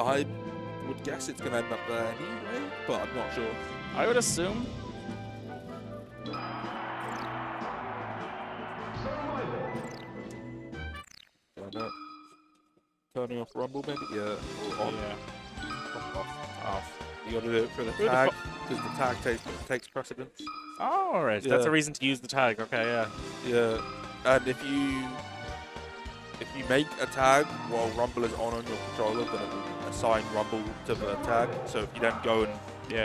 I would guess it's going to end up there anyway, but I'm not sure. I would assume. Turning off Rumble, maybe? Yeah. Or on. Yeah. Off. You got to do it for the tag, because the tag takes precedence. Oh, all right. Yeah. That's a reason to use the tag. Okay, yeah. Yeah. And if you make a tag while Rumble is on your controller, then it will assign Rumble to the tag. So if you then go and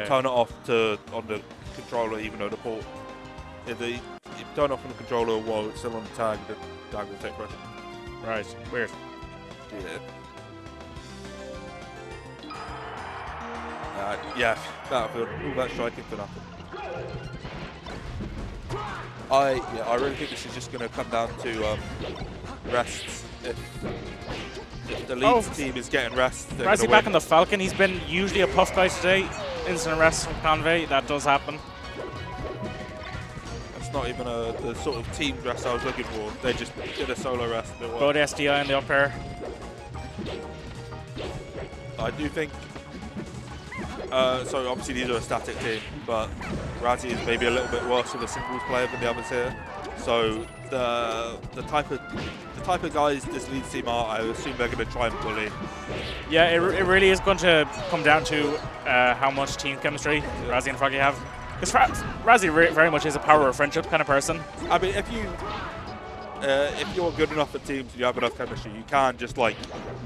turn it off on the controller, even though the port, if you turn off on the controller while it's still on the tag will take precedence. Right. Weird. Yeah. Yeah, Battlefield, all that striking for nothing. I really think this is just going to come down to rests. If the lead team is getting rest, they're Razzie back on the Falcon. He's been usually a puff guy today. Instant rest from Convey. That does happen. That's not even the sort of team rest I was looking for. They just did a solo rest. Both SDI in the up air. I do think. So obviously these are a static team, but Razzie is maybe a little bit worse of a singles player than the others here. So the type of guys this lead team are, I assume they're going to try and bully. Yeah, it really is going to come down to how much team chemistry Razzie and Froggy have. Because Razzie very much is a power of friendship kind of person. I mean, if you're good enough at teams and you have enough chemistry, you can just like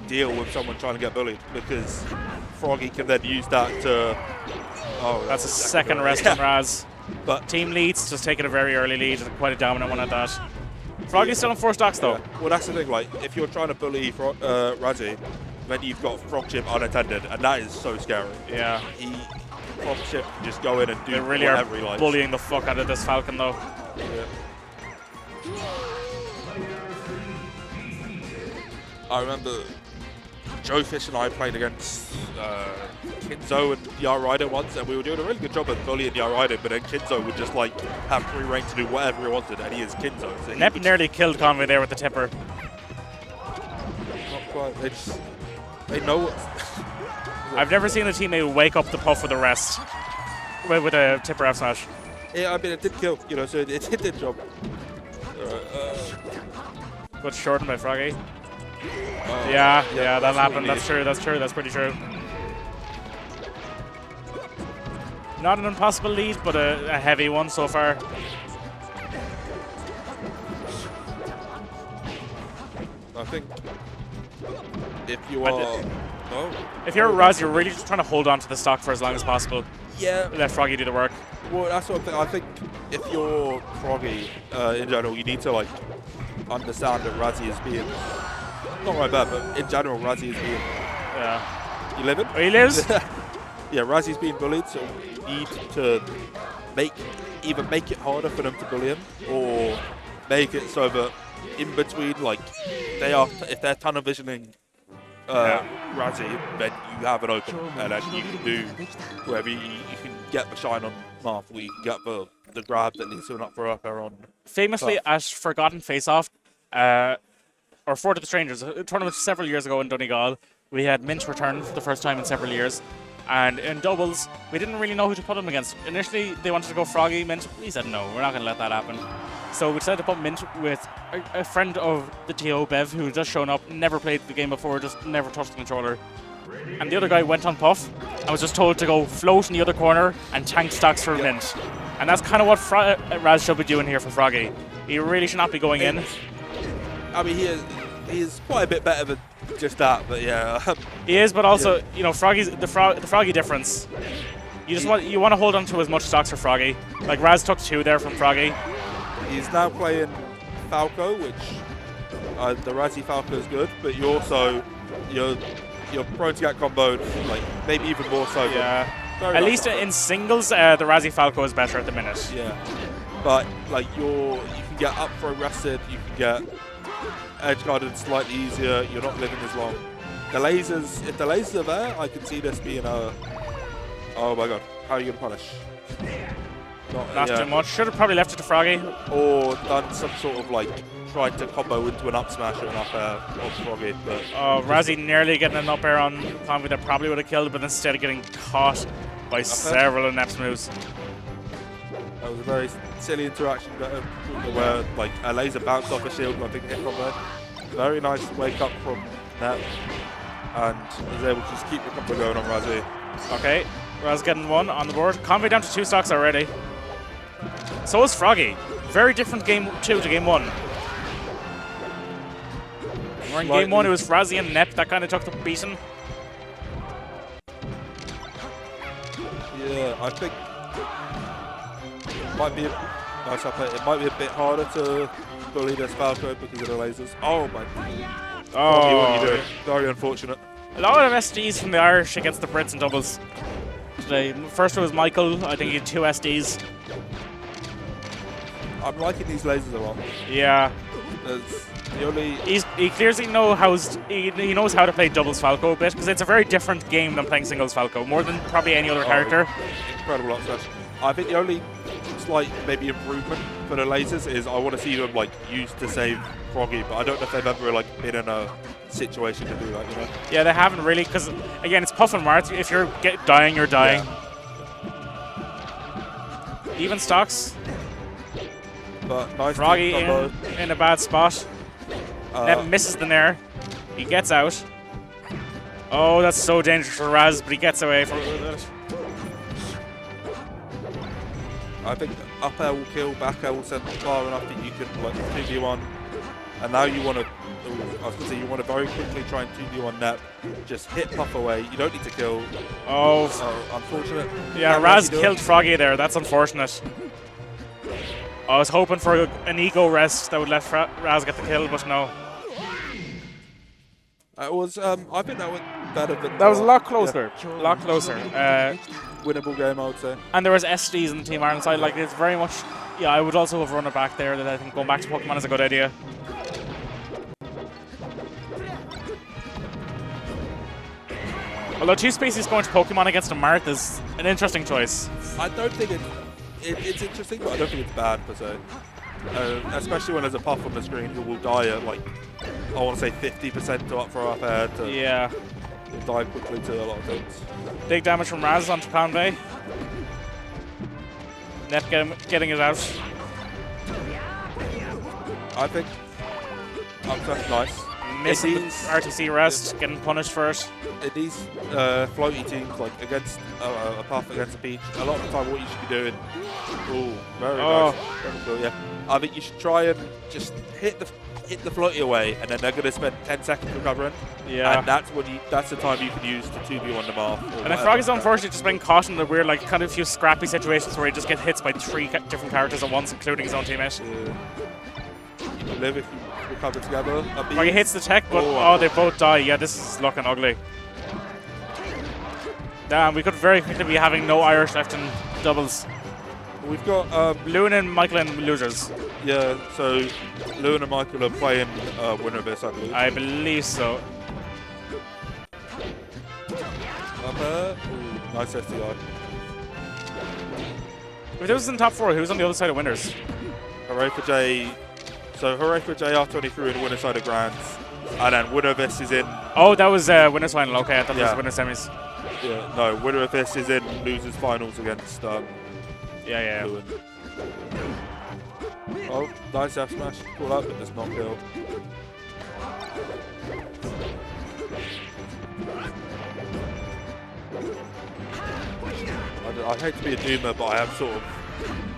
deal with someone trying to get bullied, because Froggy can then use that to. Oh, that's a second rest on Raz. But team leads, just taking a very early lead, quite a dominant one at that. Froggy's still on 4 stocks though. Yeah. Well, that's the thing. Like, if you're trying to bully Razzie, then you've got Frogchip unattended, and that is so scary. Yeah. Frogchip can just go in and do really whatever he likes. Bullying the fuck out of this Falcon though. Yeah. I remember Joe Fish and I played against Kinzo and Yar Rider once, and we were doing a really good job at bullying Yar Rider, but then Kinzo would just like have free reign to do whatever he wanted, and he is Kinzo. So Nep nearly killed Convey there with the tipper. Not quite. They know what. I've never seen a teammate wake up the puff with a rest with a tipper F smash. Yeah, I mean it did kill, so it did the job. Good shorten by Froggy. Yeah, that happened. That's true. That's pretty true. Not an impossible lead, but a heavy one so far. I think if you are... If you're Raz, you're really just trying to hold on to the stock for as long as possible. Yeah. Let Froggy do the work. Well, that's what I think. If you're Froggy, in general, you need to like understand that Razzie is being... Not right bad, but in general, Razzie is being... Yeah. You living? Oh, he lives? Yeah, Razzie's being bullied, so you need to either make it harder for them to bully him, or make it so that in between, like, if they're tunnel visioning Razzie, then you have it open, and then you can do wherever you can get the shine on Marth, or you can get the grab that leads to an up for upper on. Famously, at Forgotten Face-Off, or Fort of the Strangers, a tournament several years ago in Donegal, we had Mint return for the first time in several years. And in doubles, we didn't really know who to put him against. Initially, they wanted to go Froggy, Mint. We said, no, we're not going to let that happen. So we decided to put Mint with a friend of the TO, Bev, who had just shown up, never played the game before, just never touched the controller. And the other guy went on Puff and was just told to go float in the other corner and tank stocks for Mint. And that's kind of what Raz should be doing here for Froggy. He really should not be going in. I mean, he is quite a bit better than just that, but yeah. He is, but also, Froggy's the Froggy difference. You want to hold on to as much stocks for Froggy. Like Raz took 2 there from Froggy. He's now playing Falco, which the Razzie Falco is good, but you're prone to get comboed, like maybe even more so. Yeah. At least in singles, the Razzie Falco is better at the minute. Yeah. But like you can get up for arrested, you can get edge guarded slightly easier, you're not living as long. The lasers, if the lasers are there, I can see this being a... Oh my god, how are you going to punish? Not too much. Should have probably left it to Froggy. Or done some sort of like, tried to combo into an up smash or an up air on Froggy. But Razzie nearly getting an up air on Convey that probably would have killed, but instead of getting caught by several of Nep's moves. That was a very silly interaction where like a laser bounced off a shield and I think hit from there. Very nice wake up from Nep, and was able to just keep the combo going on Razzie. Okay, Raz getting one on the board. Convey down to 2 stocks already. So is Froggy. Very different game 2 to game 1. Where in game 1 it was Razzie and Nep that kind of took the beating. Yeah, I think it might be a bit harder to bully this Falco because of the lasers. Oh my! Oh, what are you doing? Very unfortunate. A lot of SDs from the Irish against the Brits in doubles today. First one was Michael. I think he had 2 SDs. I'm liking these lasers a lot. Yeah. The only he clearly he knows how to play doubles Falco a bit because it's a very different game than playing singles Falco, more than probably any other character. Incredible upsmash. I think the only slight maybe improvement for the lasers is I want to see them like used to save Froggy, but I don't know if they've ever like been in a situation to do that. You know? Yeah, they haven't really because again it's Puff and Mart. If you're dying, you're dying. Yeah. Even stocks. But nice Froggy in a bad spot. Nep misses the nair. He gets out. Oh, that's so dangerous for Raz, but he gets away from it. I think up air will kill, back air will send far enough that you can like 2v1. And now you want to, I was going to say, you want to very quickly try and 2v1 Nep. Just hit Puff away. You don't need to kill. Oh, unfortunate. Yeah, Raz killed Froggy there. That's unfortunate. I was hoping for an ego rest that would let Raz get the kill, but no. It was. I think that went better than. That was a lot closer. A lot closer. Winnable game, I would say. And there was SDs in the Team Ireland side. Like it's very much. Yeah, I would also have run it back there. That I think going back to Pokemon is a good idea. Although 2 species going to Pokemon against a Marth is an interesting choice. I don't think it's interesting, but I don't think it's bad per se. Especially when there's a Puff on the screen who will die at like, I want to say 50% to up for up air. Yeah. Will die quickly to a lot of things. Big damage from Raz onto Convey. Nep getting it out. I think that's nice. Missing the RTC rest, getting punished for it. In these floaty teams, like against a Puff against a Peach, a lot of the time what you should be doing. Ooh, very nice. Very cool, yeah. I think you should try and just hit the floaty away, and then they're going to spend 10 seconds recovering. Yeah. And that's the time you can use to 2v1 the Marth. And then Froggy's unfortunately just been caught in the weird, like, kind of few scrappy situations where he just gets hits by 3 different characters at once, including his own teammate. Yeah. You can live if you recover together. Froggy hits the tech, but they both die. Yeah, this is looking ugly. Damn, we could very quickly be having no Irish left in doubles. We've got Lewin and Michael in losers. Yeah, so Lewin and Michael are playing winner of this, I believe. I believe so. Up there. Ooh, nice SDI. If this was in top 4, who's on the other side of winners? Hooray for Jay. So hooray for JR23 in the winner side of Grands. And then winner of this is in... Oh, that was winner's final. Okay, I thought that was winner semis. Yeah, no, winner of this is in losers finals against yeah. Lewin. Oh, nice F smash. Pull up, but does not kill. I hate to be a doomer, but I am sort of...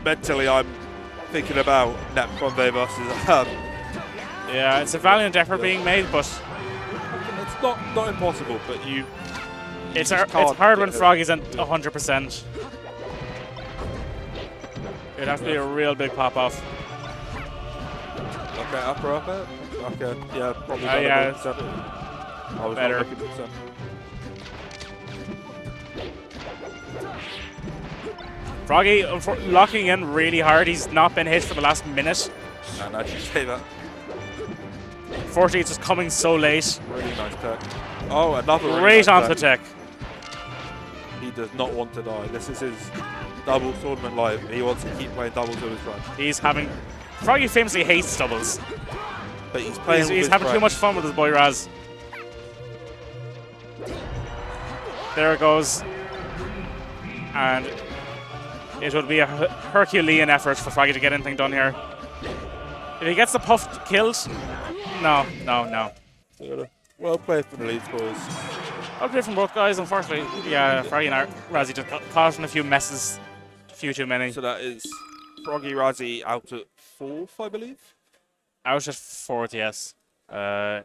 Mentally, I'm thinking about Nep Convey versus... yeah, it's a valiant effort being made, but... It's not impossible, but you... It's hard when Froggy's at 100%. It'd have to be a real big pop-off. Okay, upper. Okay, yeah, probably better. Yeah, I was better. not looking at Froggy locking in really hard. He's not been hit for the last minute. And I should say that. Unfortunately, it's just coming so late. Really nice tech. Oh, another really Great nice onto the tech. He does not want to die. This is his doubles tournament live. He wants to keep playing doubles with his friends. He's having... Froggy famously hates doubles. But he's playing with He's his having too friends. much fun with his boy Raz. There it goes. And it would be a Herculean effort for Froggy to get anything done here. If he gets the puff killed, no. Well played from the lead scores. I'll play from both guys, unfortunately. Yeah, Froggy and Razzie just got caught in a few messes. A few too many. So that is Froggy Razzie out at 4th, I believe. Out at 4th, yes. No,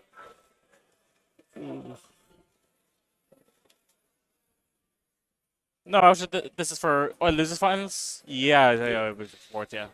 out at this is for losers finals. Yeah, it was 4th, yeah.